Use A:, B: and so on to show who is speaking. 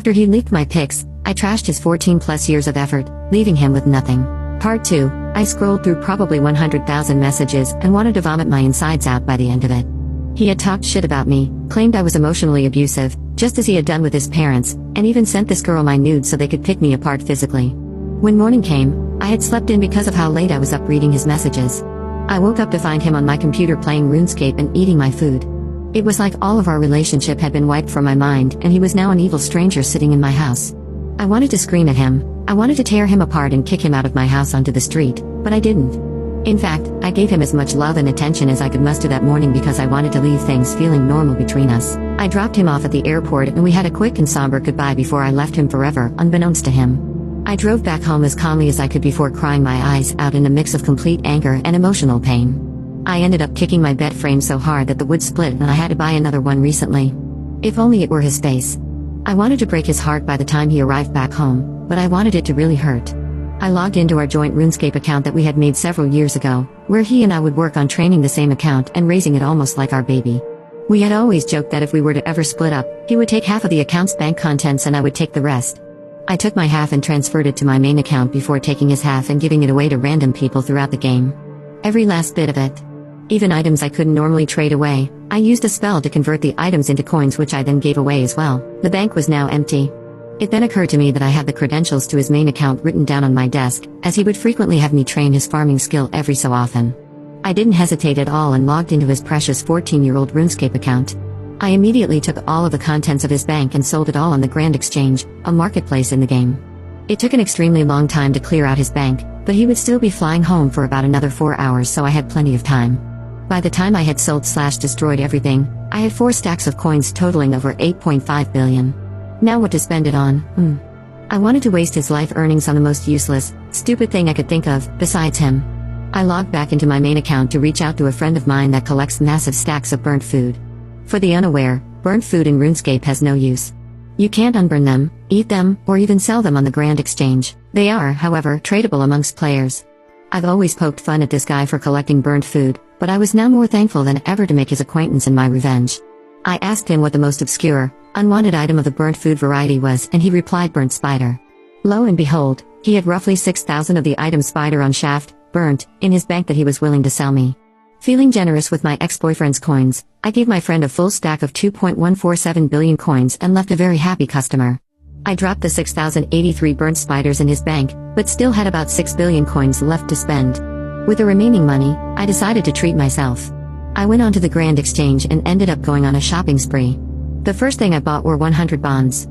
A: After he leaked my pics, I trashed his 14+ years of effort, leaving him with nothing. Part 2. I scrolled through probably 100,000 messages and wanted to vomit my insides out by the end of it. He had talked shit about me, claimed I was emotionally abusive, just as he had done with his parents, and even sent this girl my nudes so they could pick me apart physically. When morning came, I had slept in because of how late I was up reading his messages. I woke up to find him on my computer playing RuneScape and eating my food. It was like all of our relationship had been wiped from my mind and he was now an evil stranger sitting in my house. I wanted to scream at him, I wanted to tear him apart and kick him out of my house onto the street, but I didn't. In fact, I gave him as much love and attention as I could muster that morning because I wanted to leave things feeling normal between us. I dropped him off at the airport and we had a quick and somber goodbye before I left him forever, unbeknownst to him. I drove back home as calmly as I could before crying my eyes out in a mix of complete anger and emotional pain. I ended up kicking my bed frame so hard that the wood split and I had to buy another one recently. If only it were his face. I wanted to break his heart by the time he arrived back home, but I wanted it to really hurt. I logged into our joint RuneScape account that we had made several years ago, where he and I would work on training the same account and raising it almost like our baby. We had always joked that if we were to ever split up, he would take half of the account's bank contents and I would take the rest. I took my half and transferred it to my main account before taking his half and giving it away to random people throughout the game. Every last bit of it. Even items I couldn't normally trade away, I used a spell to convert the items into coins which I then gave away as well. The bank was now empty. It then occurred to me that I had the credentials to his main account written down on my desk, as he would frequently have me train his farming skill every so often. I didn't hesitate at all and logged into his precious 14-year-old RuneScape account. I immediately took all of the contents of his bank and sold it all on the Grand Exchange, a marketplace in the game. It took an extremely long time to clear out his bank, but he would still be flying home for about another 4 hours, so I had plenty of time. By the time I had sold/destroyed everything, I had 4 stacks of coins totaling over 8.5 billion. Now what to spend it on? I wanted to waste his life earnings on the most useless, stupid thing I could think of, besides him. I logged back into my main account to reach out to a friend of mine that collects massive stacks of burnt food. For the unaware, burnt food in RuneScape has no use. You can't unburn them, eat them, or even sell them on the Grand Exchange. They are, however, tradable amongst players. I've always poked fun at this guy for collecting burnt food, but I was now more thankful than ever to make his acquaintance in my revenge. I asked him what the most obscure, unwanted item of the burnt food variety was and he replied burnt spider. Lo and behold, he had roughly 6,000 of the item spider on shaft, burnt, in his bank that he was willing to sell me. Feeling generous with my ex-boyfriend's coins, I gave my friend a full stack of 2.147 billion coins and left a very happy customer. I dropped the 6,083 burnt spiders in his bank, but still had about 6 billion coins left to spend. With the remaining money, I decided to treat myself. I went onto the Grand Exchange and ended up going on a shopping spree. The first thing I bought were 100 bonds.